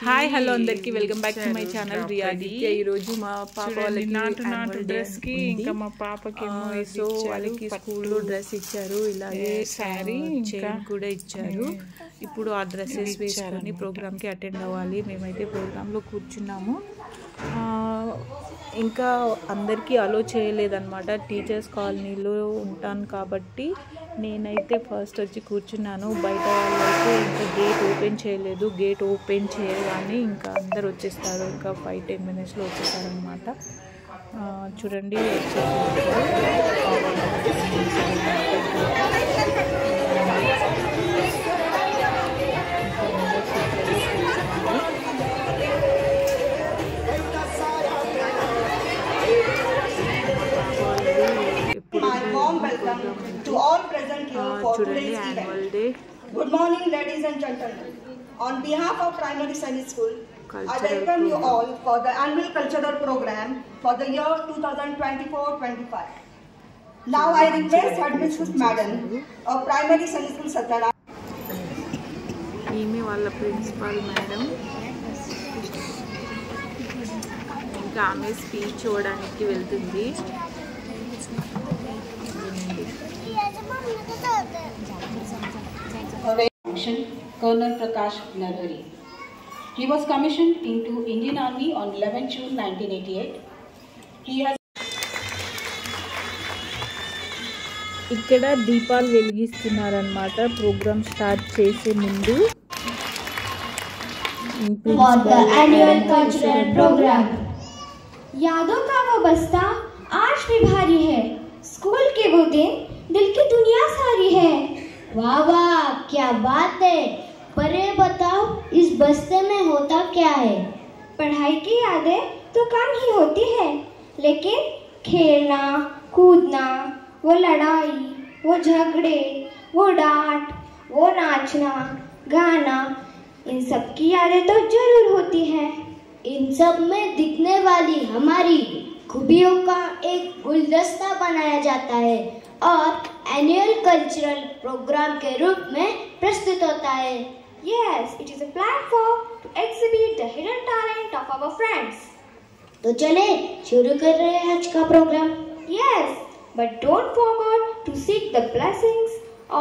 Hi hello అందరికి welcome back to my channel Riyaditya. ఈ రోజు మా పాప వాళ్ళకి నాటు డ్రెస్ కి ఇంకా మా పాపకి సో వాళ్ళకి స్కూల్లో డ్రెస్ ఇచ్చారు, ఇలాగే శారీ చైన్ కూడా ఇచ్చారు. ఇప్పుడు ఆ డ్రెస్సెస్ వేసుకొని ప్రోగ్రామ్కి అటెండ్ అవ్వాలి. మేమైతే ప్రోగ్రాంలో కూర్చున్నాము. ఇంకా అందరికీ అలో చేయలేదన్నమాట. టీచర్స్ కాలనీలో ఉంటాను కాబట్టి నేనైతే ఫస్ట్ వచ్చి కూర్చున్నాను. బయట వాళ్ళైతే ఇంకా గేట్ ఓపెన్ చేయలేదు. గేట్ ఓపెన్ చేయగానే ఇంకా అందరు వచ్చేస్తారు. ఇంకా 5-10 minutesలో వచ్చేసారనమాట. చూడండి చూడండి annual day. Good morning, ladies and gentlemen. On behalf of Primary Science School, I welcome you all for the annual cultural program for the year 2024-25. Now I request Headmistress Madam of Primary Science School Satyana. ఈమె వాళ్ళ principal madam. ఇంకా ఆమె speech చూడడానికి వెళ్తుంది. Colonel Prakash Narvari. He was commissioned into Indian Army on 11 June 1988. He has ఇక్కడ దీపాలు వెలిగిస్తున్నారన్నమాట programme start చేసే ముందు. For the annual cultural program. यादों का वो बस्ता आज भी भारी है. स्कूल के वो दिन दिल की दुनिया सारी है. वाह वाह क्या बात है. पर ये बताओ इस बस्ते में होता क्या है. पढ़ाई की यादें तो कम ही होती है, लेकिन खेलना कूदना, वो लड़ाई, वो झगड़े, वो डांट, वो नाचना गाना, इन सब की यादें तो जरूर होती हैं. इन सब में दिखने वाली हमारी खूबियों का एक गुलदस्ता बनाया जाता है और एनुअल कल्चरल प्रोग्राम के रूप में प्रस्तुत होता है. Yes, it is a platform to exhibit the hidden talent of our friends. तो चले शुरू कर रहे हैं आज का programme. Yes, but don't forget to seek the blessings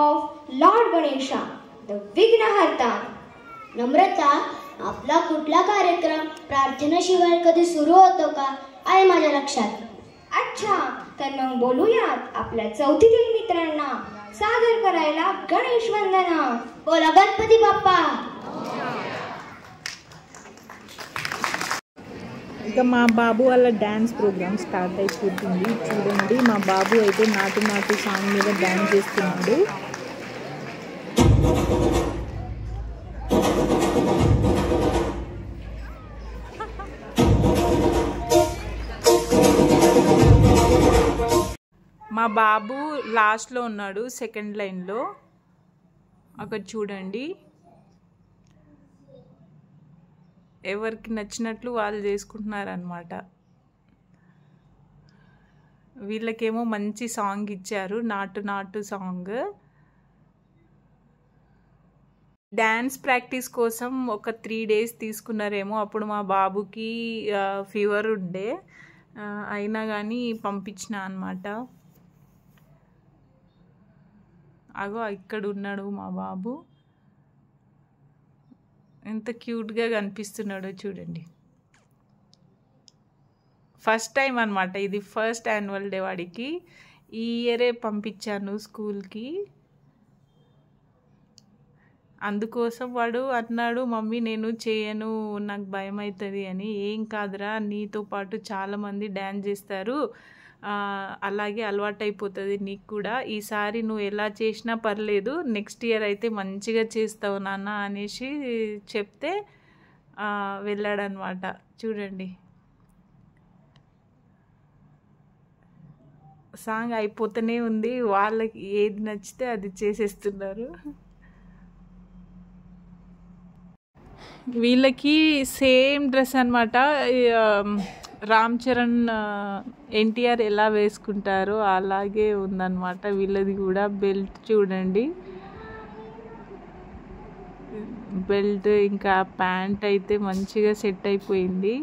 of Lord Ganesha, the Vighnaharta. नम्रता, आपला कुठला कार्यक्रम प्रार्थनेशिवाय कधी सुरू होतो का आहे माझ्या लक्षात. अच्छा, तर मग बोलूयात आपल्या चौथीतील मित्रांना सादर करायला गणेश वंदना. बोला गणपती बाप्पा. ఇంకా మా బాబు వాళ్ళ డ్యాన్స్ ప్రోగ్రామ్ స్టార్ట్ అయిపోతుంది. చూడండి మా బాబు అయితే నాటు నాటు సాంగ్ మీద డ్యాన్స్ చేస్తున్నాడు. మా బాబు లాస్ట్లో ఉన్నాడు, సెకండ్ లైన్లో. అక్కడ చూడండి ఎవరికి నచ్చినట్లు వాళ్ళు చేసుకుంటున్నారనమాట. వీళ్ళకేమో మంచి సాంగ్ ఇచ్చారు, నాటు నాటు సాంగ్. డ్యాన్స్ ప్రాక్టీస్ కోసం ఒక 3 days తీసుకున్నారేమో. అప్పుడు మా బాబుకి ఫీవర్ ఉండే, అయినా కానీ పంపించిన అనమాట. అగో ఇక్కడ ఉన్నాడు మా బాబు, ఎంత క్యూట్గా కనిపిస్తున్నాడో చూడండి. ఫస్ట్ టైం అనమాట ఇది, ఫస్ట్ యాన్యువల్ డే వాడికి. ఈ ఇయరే పంపించాను స్కూల్కి. అందుకోసం వాడు అన్నాడు, మమ్మీ నేను చేయను, నాకు భయం అవుతుంది అని. ఏం కాదురా, నీతో పాటు చాలామంది డ్యాన్స్ చేస్తారు, అలాగే అలవాటు అయిపోతుంది నీకు కూడా. ఈసారి నువ్వు ఎలా చేసినా పర్లేదు, నెక్స్ట్ ఇయర్ అయితే మంచిగా చేస్తావు నాన్న అనేసి చెప్తే వెళ్ళాడనమాట. చూడండి సాంగ్ అయిపోతూనే ఉంది, వాళ్ళకి ఏది నచ్చితే అది చేసేస్తున్నారు. వీళ్ళకి సేమ్ డ్రెస్ అనమాట. రామ్ చరణ్ ఎన్టీఆర్ ఎలా వేసుకుంటారో అలాగే ఉందన్నమాట వీళ్ళది కూడా. బెల్ట్ చూడండి, బెల్ట్ ఇంకా ప్యాంట్ అయితే మంచిగా సెట్ అయిపోయింది.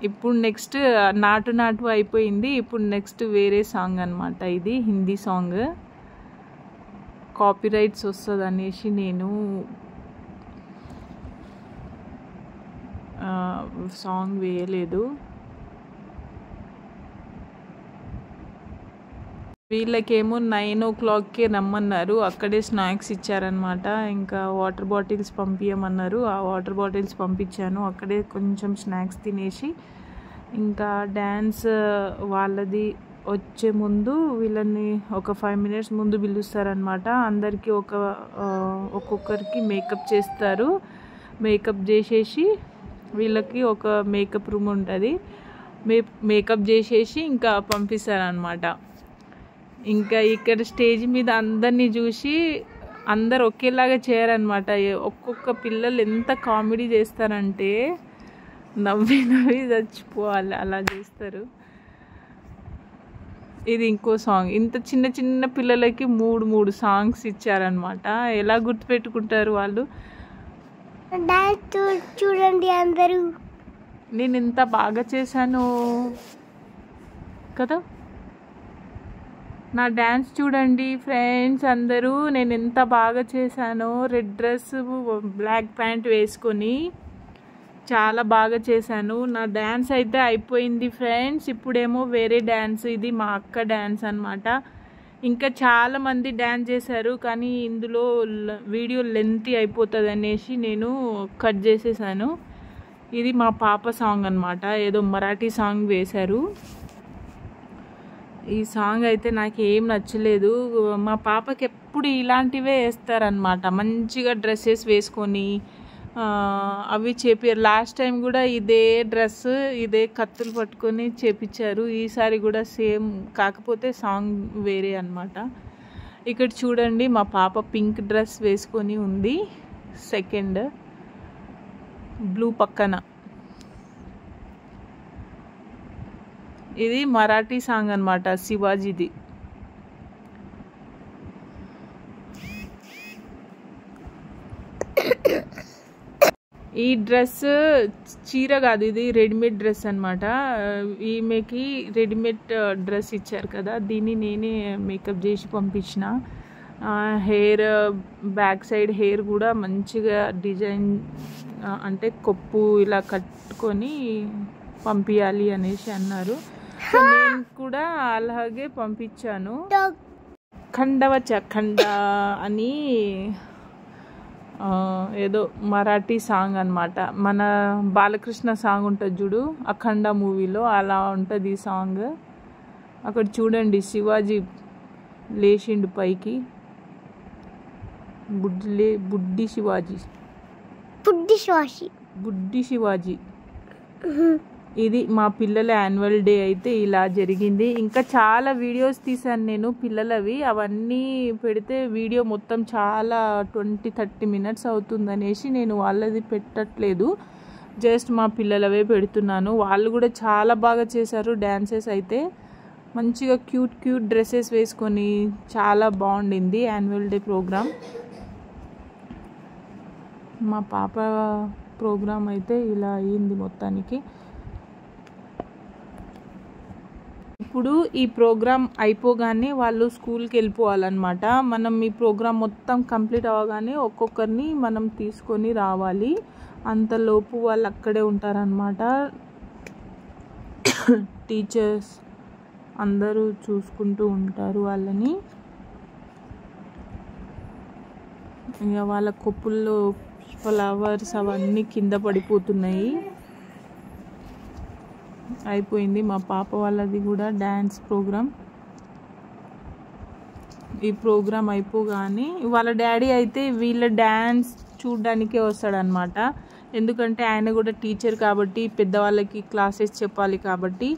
ఇప్పుడు నెక్స్ట్ నాటు నాటు అయిపోయింది. ఇప్పుడు నెక్స్ట్ వేరే సాంగ్ అనమాట. ఇది హిందీ సాంగ్. కాపీరైట్స్ వస్తుంది అనేసి నేను సాంగ్ వేయలేదు. వీళ్ళకేమో 9 o'clockకే రమ్మన్నారు. అక్కడే స్నాక్స్ ఇచ్చారనమాట. ఇంకా వాటర్ బాటిల్స్ పంపించమన్నారు. ఆ వాటర్ బాటిల్స్ పంపించాను. అక్కడే కొంచెం స్నాక్స్ తినేసి ఇంకా డ్యాన్స్ వాళ్ళది వచ్చే ముందు వీళ్ళని ఒక 5 minutes ముందు పిలుస్తారనమాట. అందరికీ ఒక్కొక్కరికి మేకప్ చేస్తారు. మేకప్ చేసేసి వీళ్ళకి ఒక మేకప్ రూమ్ ఉంటుంది. మేకప్ చేసేసి ఇంకా పంపిస్తారనమాట. ఇంకా ఇక్కడ స్టేజ్ మీద అందరినీ చూసి అందరు ఒకేలాగా చేయరనమాట. ఒక్కొక్క పిల్లలు ఎంత కామెడీ చేస్తారంటే నవ్వి నవ్వి చచ్చిపోవాలి, అలా చేస్తారు. ఇది ఇంకో సాంగ్. ఇంత చిన్న చిన్న పిల్లలకి 3 సాంగ్స్ ఇచ్చారనమాట. ఎలా గుర్తుపెట్టుకుంటారు వాళ్ళు? చూడండి అందరూ, నేను ఎంత బాగా చేశాను కదా. నా డ్యాన్స్ చూడండి ఫ్రెండ్స్ అందరూ, నేను ఎంత బాగా చేశానో. రెడ్ డ్రెస్ బ్లాక్ ప్యాంట్ వేసుకొని చాలా బాగా చేశాను. నా డ్యాన్స్ అయితే అయిపోయింది ఫ్రెండ్స్. ఇప్పుడేమో వేరే డ్యాన్స్. ఇది మా అక్క డ్యాన్స్ అనమాట. ఇంకా చాలామంది డ్యాన్స్ చేశారు, కానీ ఇందులో వీడియో లెంతీ అయిపోతుంది అనేసి నేను కట్ చేసేసాను. ఇది మా పాప సాంగ్ అనమాట. ఏదో మరాఠీ సాంగ్ వేశారు. ఈ సాంగ్ అయితే నాకు ఏం నచ్చలేదు. మా పాపకి ఎప్పుడు ఇలాంటివే వేస్తారనమాట. మంచిగా డ్రెస్సెస్ వేసుకొని అవి చేపారు. లాస్ట్ టైం కూడా ఇదే డ్రెస్ ఇదే కత్తులు పట్టుకొని చేపించారు. ఈసారి కూడా సేమ్, కాకపోతే సాంగ్ వేరే అనమాట. ఇక్కడ చూడండి మా పాప పింక్ డ్రెస్ వేసుకొని ఉంది. సెకండ్ బ్లూ పక్కన. ఇది మరాఠీ సాంగ్ అనమాట, శివాజీది. ఈ డ్రెస్ చీర కాదు, ఇది రెడీమేడ్ డ్రెస్ అనమాట. ఈమెకి రెడీమేడ్ డ్రెస్ ఇచ్చారు కదా, దీన్ని నేనే మేకప్ చేసి పంపించిన. హెయిర్ బ్యాక్ సైడ్ హెయిర్ కూడా మంచిగా డిజైన్ అంటే కొప్పు ఇలా కట్టుకొని పంపించాలి అనేసి అన్నారు. నేను కూడా అలాగే పంపించాను. ఖండవచ ఖండ అని ఏదో మరాఠీ సాంగ్ అనమాట. మన బాలకృష్ణ సాంగ్ ఉంటుంది చూడు, అఖండ మూవీలో అలా ఉంటుంది ఈ సాంగ్. అక్కడ చూడండి శివాజీ లేచిండు పైకి. బుడ్డి శివాజీ. ఇది మా పిల్లల యాన్యువల్ డే అయితే ఇలా జరిగింది. ఇంకా చాలా వీడియోస్ తీశాను నేను పిల్లలవి. అవన్నీ పెడితే వీడియో మొత్తం చాలా 20-30 minutes అవుతుందనేసి నేను వాళ్ళది పెట్టట్లేదు. జస్ట్ మా పిల్లలవే పెడుతున్నాను. వాళ్ళు కూడా చాలా బాగా చేశారు డ్యాన్సెస్ అయితే. మంచిగా క్యూట్ డ్రెస్సెస్ వేసుకొని చాలా బాగుండింది యాన్యువల్ డే ప్రోగ్రామ్. మా పాప ప్రోగ్రామ్ అయితే ఇలా అయ్యింది మొత్తానికి. ఇప్పుడు ఈ ప్రోగ్రామ్ అయిపోగానే వాళ్ళు స్కూల్కి వెళ్ళిపోవాలన్నమాట. మనం ఈ ప్రోగ్రామ్ మొత్తం కంప్లీట్ అవ్వగానే ఒక్కొక్కరిని మనం తీసుకొని రావాలి. అంతలోపు వాళ్ళు అక్కడే ఉంటారనమాట. టీచర్స్ అందరూ చూసుకుంటూ ఉంటారు వాళ్ళని. ఇక వాళ్ళ కొప్పుల్లో ఫ్లవర్స్ అవన్నీ కింద పడిపోతున్నాయి. అయిపోయింది మా పాప వాళ్ళది కూడా డ్యాన్స్ ప్రోగ్రామ్. ఈ ప్రోగ్రామ్ అయిపోగానే వాళ్ళ డాడీ అయితే వీళ్ళ డ్యాన్స్ చూడడానికే వస్తాడనమాట. ఎందుకంటే ఆయన కూడా టీచర్ కాబట్టి పెద్దవాళ్ళకి క్లాసెస్ చెప్పాలి కాబట్టి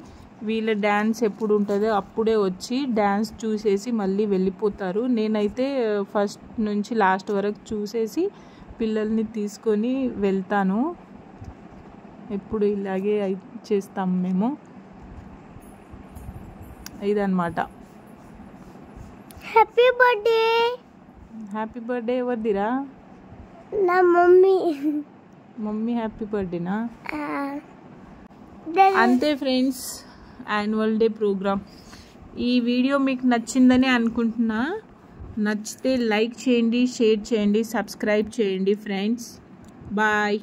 వీళ్ళ డ్యాన్స్ ఎప్పుడు ఉంటుందో అప్పుడే వచ్చి డ్యాన్స్ చూసేసి మళ్ళీ వెళ్ళిపోతారు. నేనైతే ఫస్ట్ నుంచి లాస్ట్ వరకు చూసేసి పిల్లల్ని తీసుకొని వెళ్తాను. ఎప్పుడు ఇలాగే చేస్తాము మేము. ఇదన్నమాట. Happy birthday. హ్యాపీ బర్త్డే ఎవరిదిరా? నా మమ్మీ. మమ్మీ హ్యాపీ బర్త్డేనా? అంతే ఫ్రెండ్స్, యాన్యువల్ డే ప్రోగ్రామ్. ఈ వీడియో మీకు నచ్చిందని అనుకుంటున్నా. నచ్చితే లైక్ చేయండి, షేర్ చేయండి, సబ్స్క్రైబ్ చేయండి ఫ్రెండ్స్. బాయ్.